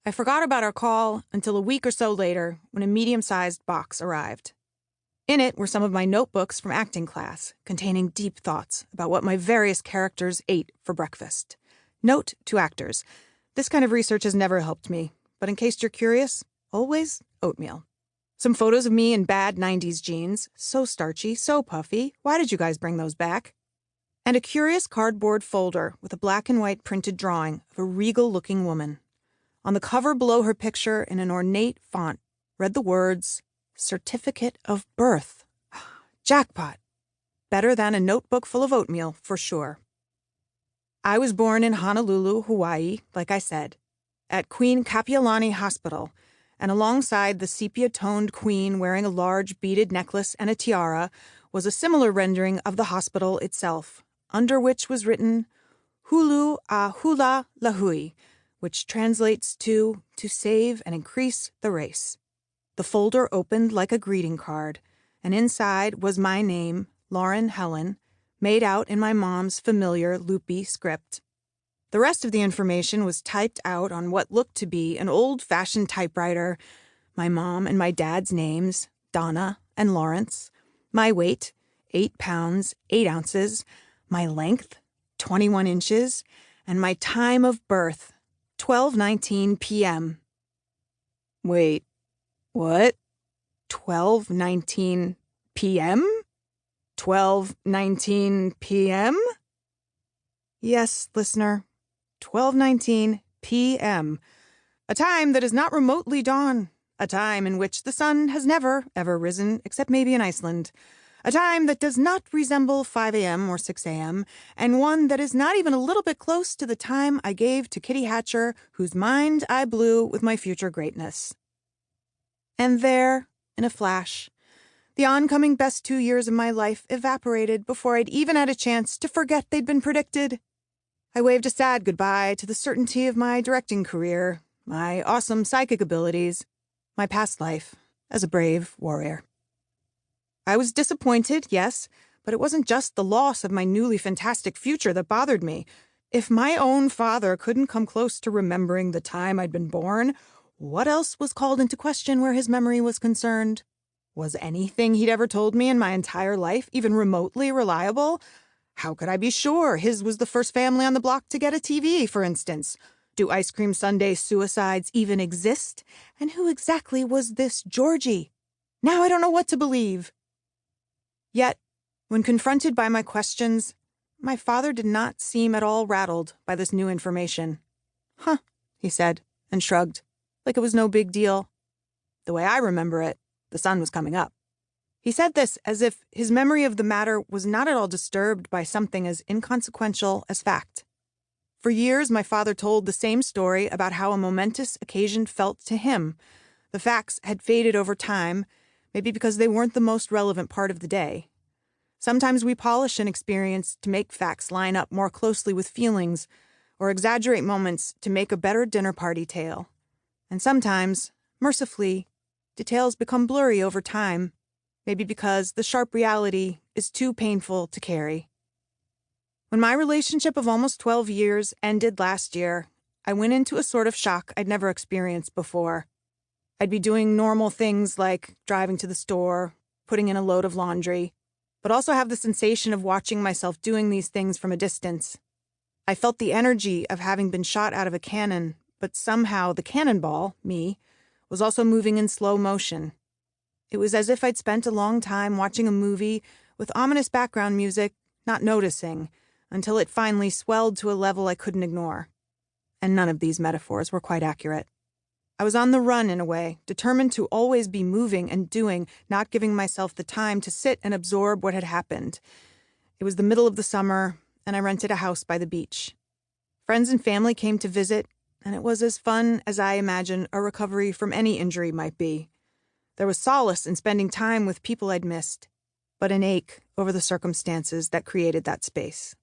I forgot about our call until a week or so later when a medium-sized box arrived. In it were some of my notebooks from acting class, containing deep thoughts about what my various characters ate for breakfast. Note to actors, this kind of research has never helped me, but in case you're curious, always oatmeal. Some photos of me in bad 90s jeans, so starchy, so puffy, why did you guys bring those back? And a curious cardboard folder with a black and white printed drawing of a regal-looking woman. On the cover below her picture, in an ornate font, read the words, Certificate of Birth. Jackpot. Better than a notebook full of oatmeal, for sure. I was born in Honolulu, Hawaii, like I said, at Queen Kapiolani Hospital, and alongside the sepia-toned queen wearing a large beaded necklace and a tiara was a similar rendering of the hospital itself, under which was written, Hulu a hula lahui, which translates to save and increase the race. The folder opened like a greeting card, and inside was my name, Lauren Helen, made out in my mom's familiar loopy script. The rest of the information was typed out on what looked to be an old-fashioned typewriter, my mom and my dad's names, Donna and Lawrence, my weight, 8 pounds, 8 ounces, my length, 21 inches, and my time of birth, 12:19 p.m. Wait, what? 12:19 p.m.? 12:19 p.m.? Yes, listener, 12:19 p.m. A time that is not remotely dawn. A time in which the sun has never, ever risen, except maybe in Iceland. A time that does not resemble 5 a.m. or 6 a.m., and one that is not even a little bit close to the time I gave to Kitty Hatcher, whose mind I blew with my future greatness. And there, in a flash, the oncoming best 2 years of my life evaporated before I'd even had a chance to forget they'd been predicted. I waved a sad goodbye to the certainty of my directing career, my awesome psychic abilities, my past life as a brave warrior. I was disappointed, yes, but it wasn't just the loss of my newly fantastic future that bothered me. If my own father couldn't come close to remembering the time I'd been born, what else was called into question where his memory was concerned? Was anything he'd ever told me in my entire life even remotely reliable? How could I be sure his was the first family on the block to get a TV, for instance? Do ice cream sundae suicides even exist? And who exactly was this Georgie? Now I don't know what to believe. Yet, when confronted by my questions, my father did not seem at all rattled by this new information. Huh, he said, and shrugged, like it was no big deal. The way I remember it, the sun was coming up. He said this as if his memory of the matter was not at all disturbed by something as inconsequential as fact. For years, my father told the same story about how a momentous occasion felt to him. The facts had faded over time, maybe because they weren't the most relevant part of the day. Sometimes we polish an experience to make facts line up more closely with feelings, or exaggerate moments to make a better dinner party tale. And sometimes, mercifully, details become blurry over time, maybe because the sharp reality is too painful to carry. When my relationship of almost 12 years ended last year, I went into a sort of shock I'd never experienced before. I'd be doing normal things like driving to the store, putting in a load of laundry, but also have the sensation of watching myself doing these things from a distance. I felt the energy of having been shot out of a cannon, but somehow the cannonball, me, was also moving in slow motion. It was as if I'd spent a long time watching a movie with ominous background music, not noticing, until it finally swelled to a level I couldn't ignore. And none of these metaphors were quite accurate. I was on the run in a way, determined to always be moving and doing, not giving myself the time to sit and absorb what had happened. It was the middle of the summer, and I rented a house by the beach. Friends and family came to visit, and it was as fun as I imagine a recovery from any injury might be. There was solace in spending time with people I'd missed, but an ache over the circumstances that created that space.